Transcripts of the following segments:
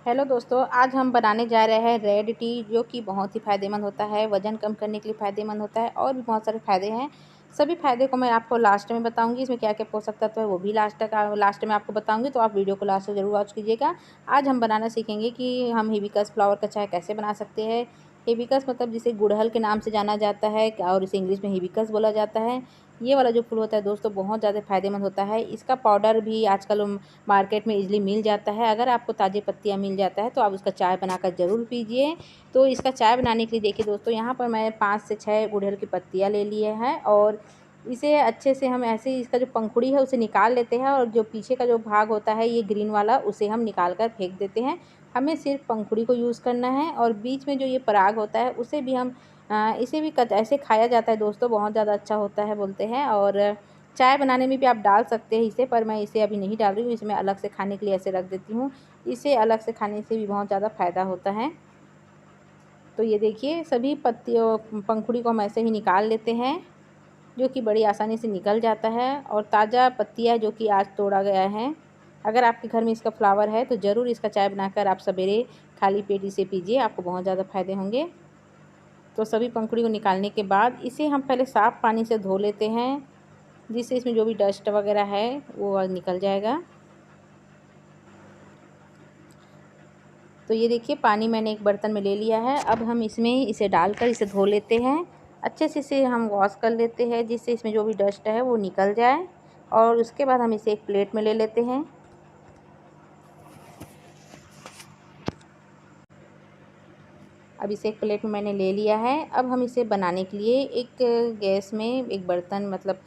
Hello दोस्तों, आज हम बनाने जा रहे हैं रेड टी, जो कि बहुत ही फ़ायदेमंद होता है। वज़न कम करने के लिए फ़ायदेमंद होता है और भी बहुत सारे फ़ायदे हैं। सभी फ़ायदे को मैं आपको लास्ट में बताऊंगी। इसमें क्या क्या पोषक तत्व है वो भी लास्ट में आपको बताऊंगी, तो आप वीडियो को लास्ट में ज़रूर वॉच कीजिएगा। आज हम बनाना सीखेंगे कि हम हिबिस्कस फ्लावर का चाय कैसे बना सकते हैं। हिबिस्कस मतलब जिसे गुड़हल के नाम से जाना जाता है और इसे इंग्लिश में हिबिस्कस बोला जाता है। ये वाला जो फूल होता है दोस्तों, बहुत ज़्यादा फ़ायदेमंद होता है। इसका पाउडर भी आजकल मार्केट में इजीली मिल जाता है। अगर आपको ताज़ी पत्तियाँ मिल जाता है तो आप उसका चाय बनाकर ज़रूर पीजिए। तो इसका चाय बनाने के लिए देखिए दोस्तों, यहाँ पर मैं 5 से 6 गुड़हल की पत्तियाँ ले लिए हैं और इसे अच्छे से हम ऐसे ही इसका जो पंखुड़ी है उसे निकाल लेते हैं और जो पीछे का जो भाग होता है ये ग्रीन वाला, उसे हम निकाल कर फेंक देते हैं। हमें सिर्फ पंखुड़ी को यूज़ करना है और बीच में जो ये पराग होता है उसे भी हम इसे भी ऐसे खाया जाता है दोस्तों, बहुत ज़्यादा अच्छा होता है बोलते हैं। और चाय बनाने में भी आप डाल सकते हैं इसे, पर मैं इसे अभी नहीं डाल रही हूँ। इसे मैं अलग से खाने के लिए ऐसे रख देती हूँ। इसे अलग से खाने से भी बहुत ज़्यादा फ़ायदा होता है। तो ये देखिए, सभी पत्तियों पंखुड़ी को हम ऐसे ही निकाल लेते हैं, जो कि बड़ी आसानी से निकल जाता है। और ताज़ा पत्तियाँ जो कि आज तोड़ा गया है, अगर आपके घर में इसका फ्लावर है तो ज़रूर इसका चाय बनाकर आप सवेरे खाली पेट इसे पीजिए, आपको बहुत ज़्यादा फ़ायदे होंगे। तो सभी पंखुड़ी को निकालने के बाद इसे हम पहले साफ़ पानी से धो लेते हैं, जिससे इसमें जो भी डस्ट वगैरह है वो निकल जाएगा। तो ये देखिए, पानी मैंने एक बर्तन में ले लिया है। अब हम इसमें इसे डालकर इसे धो लेते हैं। अच्छे से इसे हम वॉश कर लेते हैं, जिससे इसमें जो भी डस्ट है वो निकल जाए। और उसके बाद हम इसे एक प्लेट में ले लेते हैं। अब इसे एक प्लेट में मैंने ले लिया है। अब हम इसे बनाने के लिए एक गैस में एक बर्तन मतलब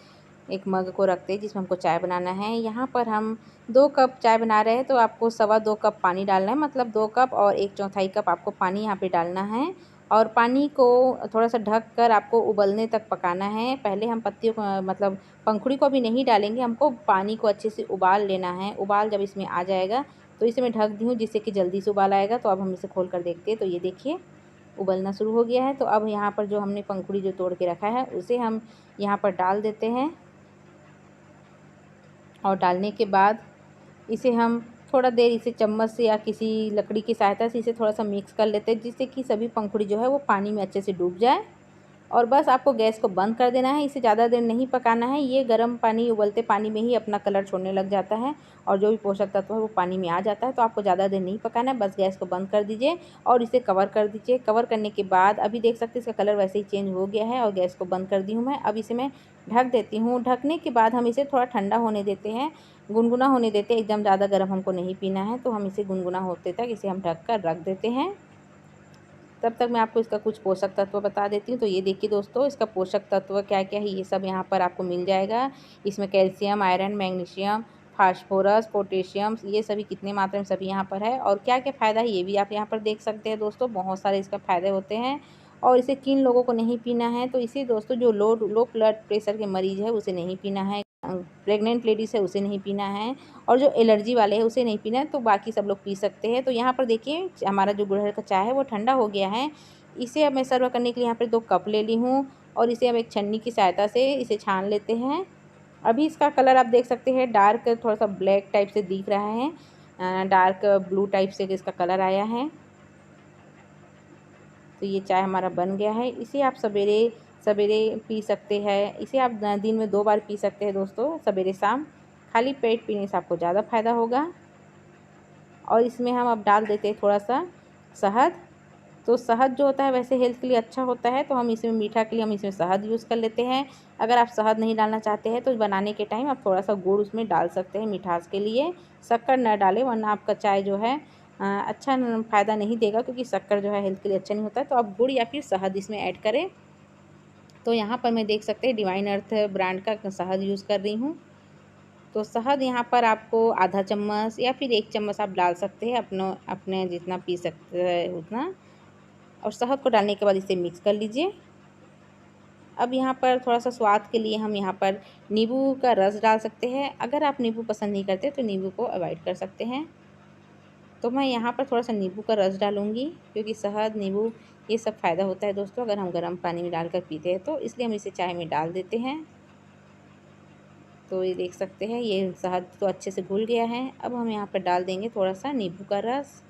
एक मग को रखते हैं, जिसमें हमको चाय बनाना है। यहाँ पर हम 2 कप चाय बना रहे हैं, तो आपको 2.25 कप पानी डालना है। मतलब 2 कप और 1/4 कप आपको पानी यहाँ पे डालना है। और पानी को थोड़ा-सा ढक कर आपको उबलने तक पकाना है। पहले हम पत्तियों को मतलब पंखुड़ी को भी नहीं डालेंगे, हमको पानी को अच्छे से उबाल लेना है। उबाल जब इसमें आ जाएगा तो इसे मैं ढक दी हूँ, जिससे कि जल्दी से उबाल आएगा। तो अब हम इसे खोल कर देखते हैं। तो ये देखिए, उबलना शुरू हो गया है। तो अब यहाँ पर जो हमने पंखुड़ी जो तोड़ के रखा है उसे हम यहाँ पर डाल देते हैं। और डालने के बाद इसे हम थोड़ा देर इसे चम्मच से या किसी लकड़ी की सहायता से इसे थोड़ा-सा मिक्स कर लेते हैं, जिससे कि सभी पंखुड़ी जो है वो पानी में अच्छे से डूब जाए। और बस आपको गैस को बंद कर देना है। इसे ज़्यादा देर नहीं पकाना है। ये गर्म पानी, उबलते पानी में ही अपना कलर छोड़ने लग जाता है और जो भी पोषक तत्व है वो पानी में आ जाता है। तो आपको ज़्यादा देर नहीं पकाना है, बस गैस को बंद कर दीजिए और इसे कवर कर दीजिए। कवर करने के बाद अभी देख सकते हैं इसका कलर वैसे ही चेंज हो गया है और गैस को बंद कर दी हूँ मैं। अब इसे मैं ढक देती हूँ। ढकने के बाद हम इसे थोड़ा ठंडा होने देते हैं, गुनगुना होने देते हैं। एकदम ज़्यादा गर्म हमको नहीं पीना है, तो हम इसे गुनगुना होते तक इसे हम ढक कर रख देते हैं। तब तक मैं आपको इसका कुछ पोषक तत्व बता देती हूँ। तो ये देखिए दोस्तों, इसका पोषक तत्व क्या-क्या है ये सब यहाँ पर आपको मिल जाएगा। इसमें calcium, iron, magnesium, phosphorus, potassium, ये सभी कितनी मात्रा में सभी यहाँ पर है। और क्या-क्या फ़ायदा है ये भी आप यहाँ पर देख सकते हैं दोस्तों, बहुत सारे इसका फ़ायदे होते हैं। और इसे किन लोगों को नहीं पीना है, तो इसे दोस्तों जो लो ब्लड प्रेशर के मरीज़ है उसे नहीं पीना है। प्रेग्नेंट लेडीज़ है उसे नहीं पीना है और जो एलर्जी वाले हैं उसे नहीं पीना है, तो बाकी सब लोग पी सकते हैं। तो यहाँ पर देखिए, हमारा जो गुड़हल का चाय है वो ठंडा हो गया है। इसे अब मैं सर्व करने के लिए यहाँ पे 2 कप ले ली हूँ और इसे अब एक छन्नी की सहायता से इसे छान लेते हैं। अभी इसका कलर आप देख सकते हैं, डार्क थोड़ा-सा ब्लैक टाइप से दिख रहा है। डार्क ब्लू टाइप से इसका कलर आया है। तो ये चाय हमारा बन गया है। इसे आप सवेरे सवेरे पी सकते हैं। इसे आप दिन में 2 बार पी सकते हैं दोस्तों, सवेरे शाम। खाली पेट पीने से आपको ज़्यादा फ़ायदा होगा। और इसमें हम अब डाल देते हैं थोड़ा-सा शहद। तो शहद जो होता है वैसे हेल्थ के लिए अच्छा होता है, तो हम इसमें मीठा के लिए हम इसमें शहद यूज़ कर लेते हैं। अगर आप शहद नहीं डालना चाहते हैं तो बनाने के टाइम आप थोड़ा-सा गुड़ उसमें डाल सकते हैं मिठास के लिए। शक्कर ना डालें, वरना आपका चाय जो है अच्छा फ़ायदा नहीं देगा, क्योंकि शक्कर जो है हेल्थ के लिए अच्छा नहीं होता है। तो आप गुड़ या फिर शहद इसमें ऐड करें। तो यहाँ पर मैं देख सकते हैं डिवाइन अर्थ ब्रांड का शहद यूज़ कर रही हूँ। तो शहद यहाँ पर आपको आधा चम्मच या फिर 1 चम्मच आप डाल सकते हैं, अपने जितना पी सकते हैं उतना। और शहद को डालने के बाद इसे मिक्स कर लीजिए। अब यहाँ पर थोड़ा-सा स्वाद के लिए हम यहाँ पर नींबू का रस डाल सकते हैं। अगर आप नींबू पसंद नहीं करते तो नींबू को अवॉइड कर सकते हैं। तो मैं यहाँ पर थोड़ा-सा नींबू का रस डालूँगी, क्योंकि शहद, नींबू ये सब फ़ायदा होता है दोस्तों अगर हम गर्म पानी में डालकर पीते हैं तो, इसलिए हम इसे चाय में डाल देते हैं। तो ये देख सकते हैं, ये शहद तो अच्छे से घुल गया है। अब हम यहाँ पर डाल देंगे थोड़ा-सा नींबू का रस।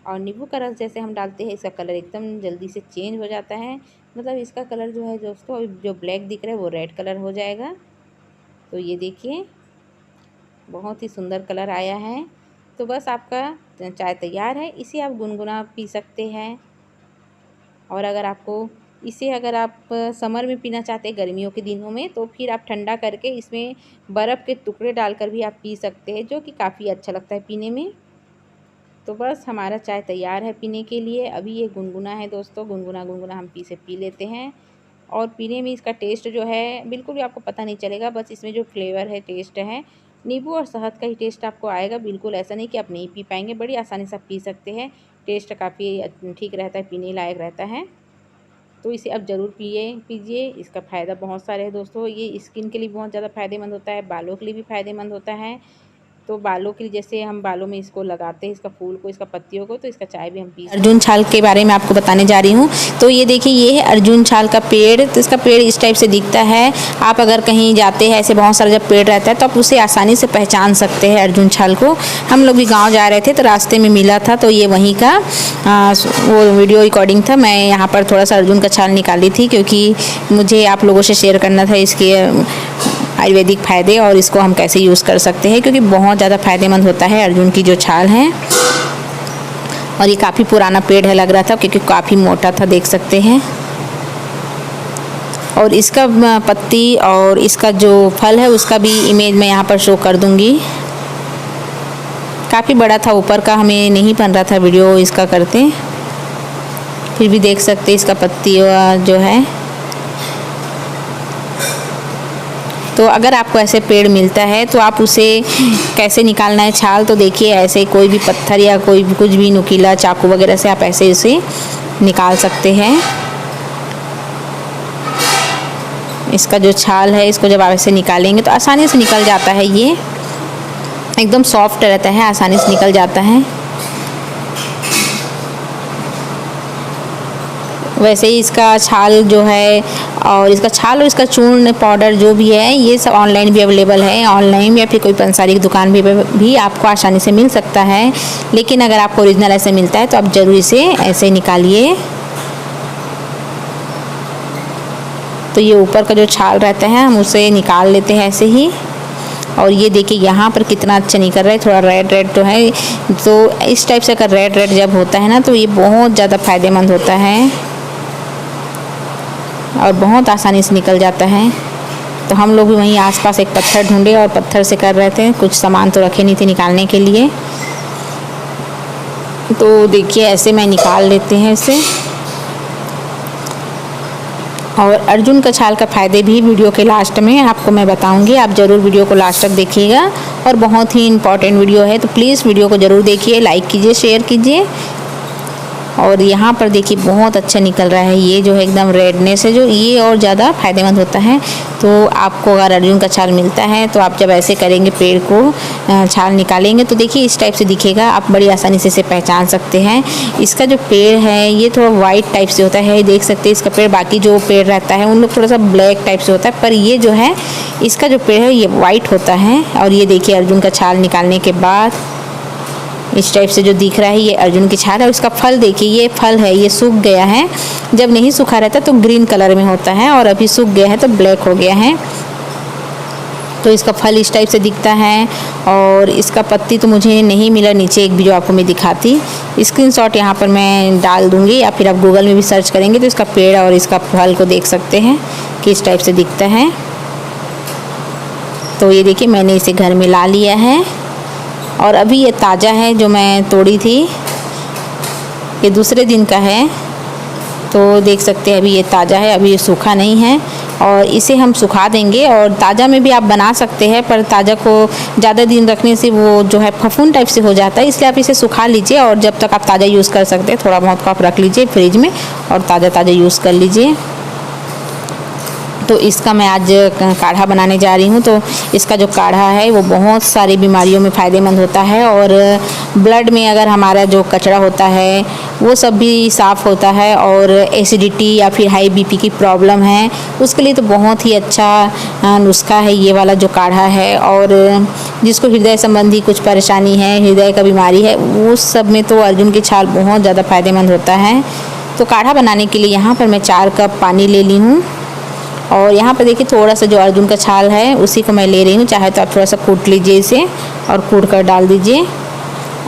और नींबू का रस जैसे हम डालते हैं इसका कलर एकदम जल्दी से चेंज हो जाता है, मतलब इसका कलर जो है दोस्तों जो ब्लैक दिख रहा है वो रेड कलर हो जाएगा। तो ये देखिए बहुत ही सुंदर कलर आया है। तो बस आपका चाय तैयार है। इसे आप गुनगुना पी सकते हैं। और अगर आप समर में पीना चाहते हैं गर्मियों के दिनों में, तो फिर आप ठंडा करके इसमें बर्फ़ के टुकड़े डालकर भी आप पी सकते हैं, जो कि काफ़ी अच्छा लगता है पीने में। तो बस हमारा चाय तैयार है पीने के लिए। अभी ये गुनगुना है दोस्तों, गुनगुना गुनगुना हम पी लेते हैं। और पीने में इसका टेस्ट जो है बिल्कुल भी आपको पता नहीं चलेगा, बस इसमें जो फ्लेवर है, टेस्ट है, नींबू और शहद का ही टेस्ट आपको आएगा। बिल्कुल ऐसा नहीं कि आप नहीं पी पाएंगे, बड़ी आसानी से आप पी सकते हैं। टेस्ट काफ़ी ठीक रहता है, पीने लायक रहता है। तो इसे आप ज़रूर पीजिए। इसका फ़ायदा बहुत सारे हैं दोस्तों। ये स्किन के लिए बहुत ज़्यादा फ़ायदेमंद होता है, बालों के लिए भी फ़ायदेमंद होता है। तो बालों के लिए जैसे हम बालों में इसको लगाते हैं, इसका फूल को, इसका पत्तियों को, तो इसका चाय भी हम पी। अर्जुन छाल के बारे में आपको बताने जा रही हूँ। तो ये देखिए ये है अर्जुन छाल का पेड़। तो इसका पेड़ इस टाइप से दिखता है। आप अगर कहीं जाते हैं, ऐसे बहुत सारा जब पेड़ रहता है तो आप उसे आसानी से पहचान सकते हैं अर्जुन छाल को। हम लोग भी गाँव जा रहे थे तो रास्ते में मिला था, तो ये वहीं का वो वीडियो रिकॉर्डिंग था। मैं यहाँ पर थोड़ा सा अर्जुन का छाल निकाली थी, क्योंकि मुझे आप लोगों से शेयर करना था इसके आयुर्वेदिक फ़ायदे और इसको हम कैसे यूज़ कर सकते हैं, क्योंकि बहुत ज़्यादा फ़ायदेमंद होता है अर्जुन की जो छाल है। और ये काफ़ी पुराना पेड़ है लग रहा था, क्योंकि काफ़ी मोटा था, देख सकते हैं। और इसका पत्ती और इसका जो फल है उसका भी इमेज मैं यहाँ पर शो कर दूँगी। काफ़ी बड़ा था, ऊपर का हमें नहीं बन रहा था वीडियो इसका करते, फिर भी देख सकते इसका पत्ती जो है। तो अगर आपको ऐसे पेड़ मिलता है तो आप उसे कैसे निकालना है छाल, तो देखिए ऐसे कोई भी पत्थर या कोई भी कुछ भी नुकीला चाकू वगैरह से आप ऐसे इसे निकाल सकते हैं। इसका जो छाल है, इसको जब आप ऐसे निकालेंगे तो आसानी से निकल जाता है। ये एकदम सॉफ्ट रहता है, आसानी से निकल जाता है। वैसे ही इसका छाल जो है और इसका छाल और इसका चूर्ण पाउडर जो भी है, ये सब ऑनलाइन भी अवेलेबल है। ऑनलाइन या फिर कोई पंसारी की दुकान भी आपको आसानी से मिल सकता है। लेकिन अगर आपको ओरिजिनल ऐसे मिलता है तो आप ज़रूर इसे ऐसे निकालिए। तो ये ऊपर का जो छाल रहता है हम उसे निकाल लेते हैं ऐसे ही। और ये देखिए यहाँ पर कितना अच्छा निकल रहा है, थोड़ा रेड रेड तो है। तो इस टाइप से अगर रेड रेड जब होता है ना, तो ये बहुत ज़्यादा फ़ायदेमंद होता है और बहुत आसानी से निकल जाता है। तो हम लोग भी वहीं आसपास एक पत्थर ढूंढे और पत्थर से कर रहे थे, कुछ सामान तो रखे नहीं थे निकालने के लिए। तो देखिए ऐसे मैं निकाल लेते हैं इसे। और अर्जुन का छाल का फ़ायदे भी वीडियो के लास्ट में आपको मैं बताऊंगी, आप ज़रूर वीडियो को लास्ट तक देखिएगा। और बहुत ही इम्पॉर्टेंट वीडियो है, तो प्लीज़ वीडियो को ज़रूर देखिए, लाइक कीजिए, शेयर कीजिए। और यहाँ पर देखिए बहुत अच्छा निकल रहा है। ये जो है एकदम रेडनेस है, जो ये और ज़्यादा फ़ायदेमंद होता है। तो आपको अगर अर्जुन का छाल मिलता है तो आप जब ऐसे करेंगे, पेड़ को छाल निकालेंगे, तो देखिए इस टाइप से दिखेगा। आप बड़ी आसानी से इसे पहचान सकते हैं। इसका जो पेड़ है ये थोड़ा वाइट टाइप से होता है, देख सकते हैं इसका पेड़। बाकी जो पेड़ रहता है उन लोग थोड़ा सा ब्लैक टाइप से होता है, पर ये जो है इसका जो पेड़ है ये वाइट होता है। और ये देखिए अर्जुन का छाल निकालने के बाद इस टाइप से जो दिख रहा है ये अर्जुन की छाल है। उसका फल देखिए, ये फल है, ये सूख गया है। जब नहीं सूखा रहता तो ग्रीन कलर में होता है, और अभी सूख गया है तो ब्लैक हो गया है। तो इसका फल इस टाइप से दिखता है। और इसका पत्ती तो मुझे नहीं मिला नीचे, एक भी जो आपको मैं दिखाती। स्क्रीनशॉट यहाँ पर मैं डाल दूँगी, या फिर आप गूगल में भी सर्च करेंगे तो इसका पेड़ और इसका फल को देख सकते हैं कि इस टाइप से दिखता है। तो ये देखिए मैंने इसे घर में ला लिया है। और अभी ये ताज़ा है, जो मैं तोड़ी थी ये दूसरे दिन का है। तो देख सकते हैं अभी ये ताज़ा है, अभी ये सूखा नहीं है। और इसे हम सुखा देंगे, और ताज़ा में भी आप बना सकते हैं, पर ताज़ा को ज़्यादा दिन रखने से वो जो है फफूंद टाइप से हो जाता है। इसलिए आप इसे सुखा लीजिए, और जब तक आप ताज़ा यूज़ कर सकते हैं थोड़ा बहुत को आप रख लीजिए फ्रिज में और ताज़ा यूज़ कर लीजिए। तो इसका मैं आज काढ़ा बनाने जा रही हूँ। तो इसका जो काढ़ा है वो बहुत सारी बीमारियों में फ़ायदेमंद होता है और ब्लड में अगर हमारा जो कचरा होता है वो सब भी साफ़ होता है, और एसिडिटी या फिर हाई बीपी की प्रॉब्लम है उसके लिए तो बहुत ही अच्छा नुस्खा है ये वाला जो काढ़ा है। और जिसको हृदय संबंधी कुछ परेशानी है, हृदय का बीमारी है, वो सब में तो अर्जुन की छाल बहुत ज़्यादा फ़ायदेमंद होता है। तो काढ़ा बनाने के लिए यहाँ पर मैं 4 कप पानी ले ली हूँ, और यहाँ पर देखिए थोड़ा सा जो अर्जुन का छाल है उसी को मैं ले रही हूँ। चाहे तो आप थोड़ा सा कूट लीजिए इसे और कूट कर डाल दीजिए।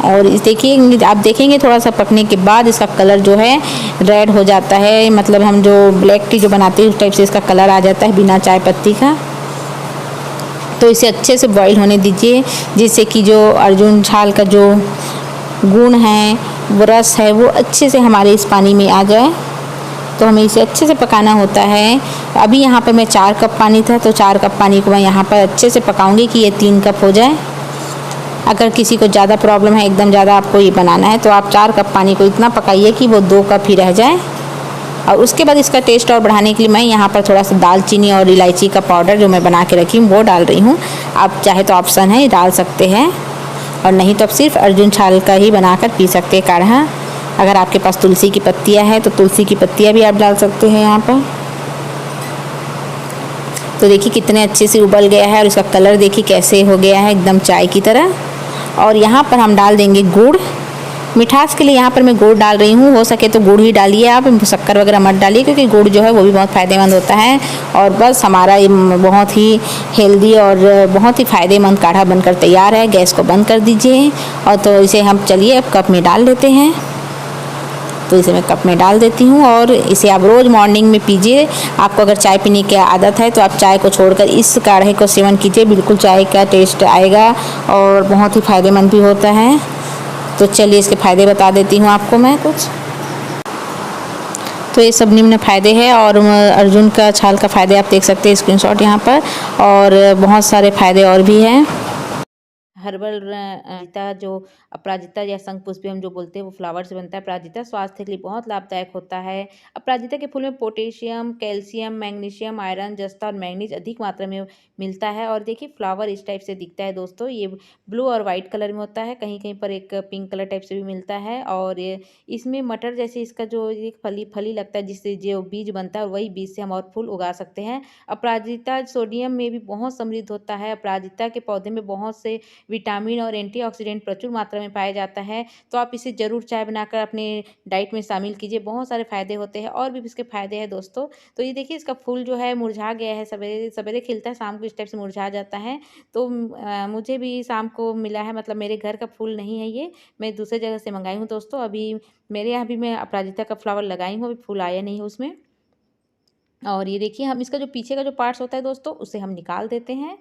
और इस देखिए आप देखेंगे थोड़ा सा पकने के बाद इसका कलर जो है रेड हो जाता है, मतलब हम जो ब्लैक टी जो बनाते हैं उस टाइप से इसका कलर आ जाता है बिना चाय पत्ती का। तो इसे अच्छे से बॉईल होने दीजिए, जिससे कि जो अर्जुन छाल का जो गुण है, वो रस है, वो अच्छे से हमारे इस पानी में आ जाए। तो हमें इसे अच्छे से पकाना होता है। अभी यहाँ पर मैं 4 कप पानी था, तो 4 कप पानी को मैं यहाँ पर अच्छे से पकाऊंगी कि ये 3 कप हो जाए। अगर किसी को ज़्यादा प्रॉब्लम है, एकदम ज़्यादा आपको ये बनाना है, तो आप 4 कप पानी को इतना पकाइए कि वो 2 कप ही रह जाए। और उसके बाद इसका टेस्ट और बढ़ाने के लिए मैं यहाँ पर थोड़ा सा दालचीनी और इलायची का पाउडर जो मैं बना के रखी हूँ वो डाल रही हूँ। आप चाहे तो ऑप्शन है डाल सकते हैं, और नहीं तो आप सिर्फ अर्जुन छाल का ही बनाकर पी सकते हैं काढ़ा। अगर आपके पास तुलसी की पत्तियां हैं तो तुलसी की पत्तियां भी आप डाल सकते हैं यहाँ पर। तो देखिए कितने अच्छे से उबल गया है, और इसका कलर देखिए कैसे हो गया है, एकदम चाय की तरह। और यहाँ पर हम डाल देंगे गुड़। मिठास के लिए यहाँ पर मैं गुड़ डाल रही हूँ, हो सके तो गुड़ ही डालिए, आप शक्कर वगैरह मत डालिए, क्योंकि गुड़ जो है वो भी बहुत फ़ायदेमंद होता है। और बस हमारा ये बहुत ही हेल्दी और बहुत ही फ़ायदेमंद काढ़ा बनकर तैयार है। गैस को बंद कर दीजिए, और तो इसे हम चलिए अब कप में डाल देते हैं। तो इसे मैं कप में डाल देती हूँ, और इसे आप रोज़ मॉर्निंग में पीजिए। आपको अगर चाय पीने की आदत है तो आप चाय को छोड़कर इस काढ़े को सेवन कीजिए, बिल्कुल चाय का टेस्ट आएगा और बहुत ही फ़ायदेमंद भी होता है। तो चलिए इसके फ़ायदे बता देती हूँ आपको मैं कुछ। तो ये सब निम्न फ़ायदे हैं, और अर्जुन का छाल का फ़ायदे आप देख सकते हैं स्क्रीनशॉट यहाँ पर, और बहुत सारे फ़ायदे और भी हैं। हर्बल रायता जो अपराजिता या शंखपुष्पी जो बोलते हैं वो फ्लावर से बनता है। अपराजिता स्वास्थ्य के लिए बहुत लाभदायक होता है। अपराजिता के फूल में पोटेशियम, कैल्शियम, मैग्नीशियम, आयरन, जस्ता और मैग्नीज अधिक मात्रा में मिलता है। और देखिए फ्लावर इस टाइप से दिखता है दोस्तों, ये ब्लू और वाइट कलर में होता है, कहीं कहीं पर एक पिंक कलर टाइप से भी मिलता है। और इसमें मटर जैसे इसका जो एक फली लगता है, जिससे जो बीज बनता है, वही बीज से हम और फूल उगा सकते हैं। अपराजिता सोडियम में भी बहुत समृद्ध होता है। अपराजिता के पौधे में बहुत से विटामिन और एंटीऑक्सीडेंट प्रचुर मात्रा में पाया जाता है। तो आप इसे ज़रूर चाय बनाकर अपने डाइट में शामिल कीजिए, बहुत सारे फ़ायदे होते हैं, और भी इसके फ़ायदे हैं दोस्तों। तो ये देखिए इसका फूल जो है मुरझा गया है, सवेरे सवेरे खिलता है, शाम को इस टाइप से मुरझा जाता है। तो मुझे भी शाम को मिला है, मतलब मेरे घर का फूल नहीं है ये, मैं दूसरे जगह से मंगाई हूँ दोस्तों। अभी मेरे यहाँ भी मैं अपराजिता का फ्लावर लगाई हूँ, अभी फूल आया नहीं है उसमें। और ये देखिए हम इसका जो पीछे का जो पार्ट्स होता है दोस्तों, उसे हम निकाल देते हैं,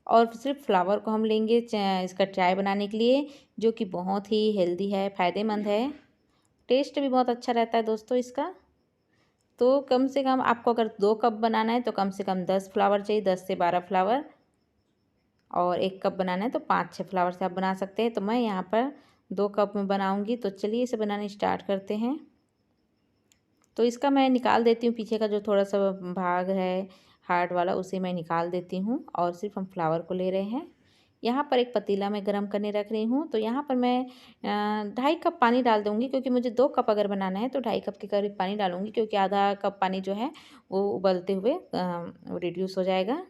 और सिर्फ फ्लावर को हम लेंगे इसका चाय बनाने के लिए, जो कि बहुत ही हेल्दी है, फ़ायदेमंद है। टेस्ट भी बहुत अच्छा रहता है दोस्तों इसका। तो कम से कम आपको अगर 2 कप बनाना है तो कम से कम 10 फ्लावर चाहिए, 10 से 12 फ्लावर। और 1 कप बनाना है तो 5-6 फ्लावर से आप बना सकते हैं। तो मैं यहाँ पर 2 कप में बनाऊँगी, तो चलिए इसे बनाने स्टार्ट करते हैं। तो इसका मैं निकाल देती हूँ, पीछे का जो थोड़ा सा भाग है हार्ड वाला, उसे मैं निकाल देती हूँ, और सिर्फ हम फ्लावर को ले रहे हैं। यहाँ पर एक पतीला मैं गरम करने रख रही हूँ। तो यहाँ पर मैं 2.5 कप पानी डाल दूँगी, क्योंकि मुझे 2 कप अगर बनाना है तो 2.5 कप के करीब पानी डालूँगी, क्योंकि आधा कप पानी जो है वो उबलते हुए रिड्यूस हो जाएगा।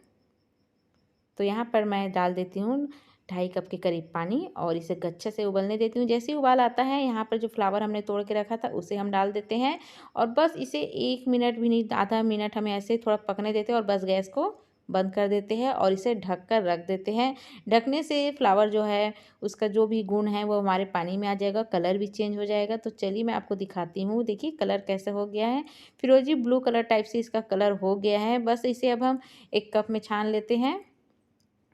तो यहाँ पर मैं डाल देती हूँ 2.5 कप के करीब पानी, और इसे अच्छे से उबलने देती हूँ। जैसे ही उबाल आता है, यहाँ पर जो फ्लावर हमने तोड़ के रखा था उसे हम डाल देते हैं, और बस इसे 1 मिनट भी नहीं, आधा मिनट हमें ऐसे थोड़ा पकने देते हैं, और बस गैस को बंद कर देते हैं, और इसे ढक कर रख देते हैं। ढकने से फ्लावर जो है उसका जो भी गुण है वो हमारे पानी में आ जाएगा, कलर भी चेंज हो जाएगा। तो चलिए मैं आपको दिखाती हूँ, देखिए कलर कैसे हो गया है, फिरोजी ब्लू कलर टाइप से इसका कलर हो गया है। बस इसे अब हम एक कप में छान लेते हैं।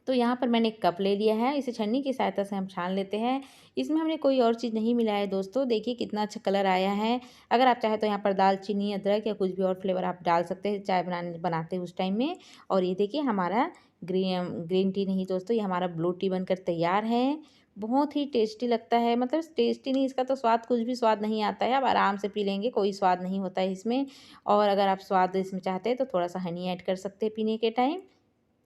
तो यहाँ पर मैंने एक कप ले लिया है, इसे छन्नी की सहायता से हम छान लेते हैं। इसमें हमने कोई और चीज़ नहीं मिलाया है दोस्तों, देखिए कितना अच्छा कलर आया है। अगर आप चाहें तो यहाँ पर दालचीनी, अदरक या कुछ भी और फ्लेवर आप डाल सकते हैं चाय बनाते हैं उस टाइम में। और ये देखिए हमारा ग्रीन टी नहीं दोस्तों, ये हमारा ब्लू टी बनकर तैयार है। बहुत ही टेस्टी लगता है, मतलब टेस्टी नहीं, इसका तो स्वाद कुछ भी स्वाद नहीं आता है, आप आराम से पी लेंगे, कोई स्वाद नहीं होता है इसमें। और अगर आप स्वाद इसमें चाहते हैं तो थोड़ा सा हनी ऐड कर सकते हैं पीने के टाइम।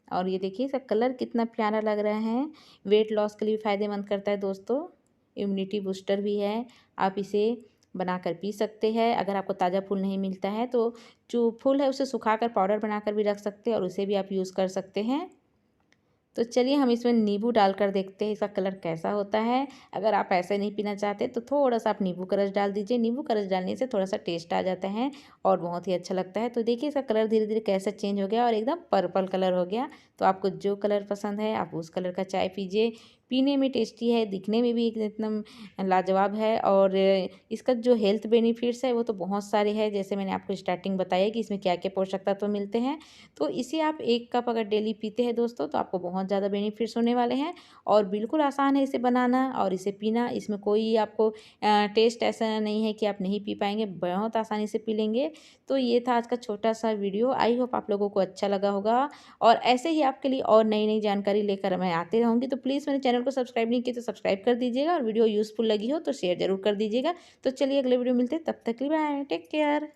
और ये देखिए इसका कलर कितना प्यारा लग रहा है। वेट लॉस के लिए भी फ़ायदेमंद करता है दोस्तों, इम्यूनिटी बूस्टर भी है। आप इसे बनाकर पी सकते हैं। अगर आपको ताज़ा फूल नहीं मिलता है तो जो फूल है उसे सुखाकर पाउडर बनाकर भी रख सकते हैं और उसे भी आप यूज़ कर सकते हैं। तो चलिए हम इसमें नींबू डालकर देखते हैं इसका कलर कैसा होता है। अगर आप ऐसे नहीं पीना चाहते तो थोड़ा-सा आप नींबू का रस डाल दीजिए। नींबू का रस डालने से थोड़ा-सा टेस्ट आ जाता है और बहुत ही अच्छा लगता है। तो देखिए इसका कलर धीरे-धीरे कैसा चेंज हो गया और एकदम पर्पल कलर हो गया। तो आपको जो कलर पसंद है आप उस कलर का चाय पीजिए। पीने में टेस्टी है, दिखने में भी एकदम लाजवाब है और इसका जो हेल्थ बेनिफिट्स है वो तो बहुत सारे हैं। जैसे मैंने आपको स्टार्टिंग बताया कि इसमें क्या-क्या पोषक तत्व मिलते हैं। तो इसे आप 1 कप अगर डेली पीते हैं दोस्तों तो आपको बहुत ज़्यादा बेनिफिट्स होने वाले हैं और बिल्कुल आसान है इसे बनाना और इसे पीना। इसमें कोई आपको टेस्ट ऐसा नहीं है कि आप नहीं पी पाएँगे, बहुत आसानी से पी लेंगे। तो ये था आज का छोटा-सा वीडियो, आई होप आप लोगों को अच्छा लगा होगा और ऐसे ही आपके लिए और नई-नई जानकारी लेकर मैं आती रहूँगी। तो प्लीज़ मेरे चैनल को सब्सक्राइब नहीं किया तो सब्सक्राइब कर दीजिएगा और वीडियो यूज़फुल लगी हो तो शेयर ज़रूर कर दीजिएगा। तो चलिए अगले वीडियो मिलते हैं, तब तक के लिए बाय, टेक केयर।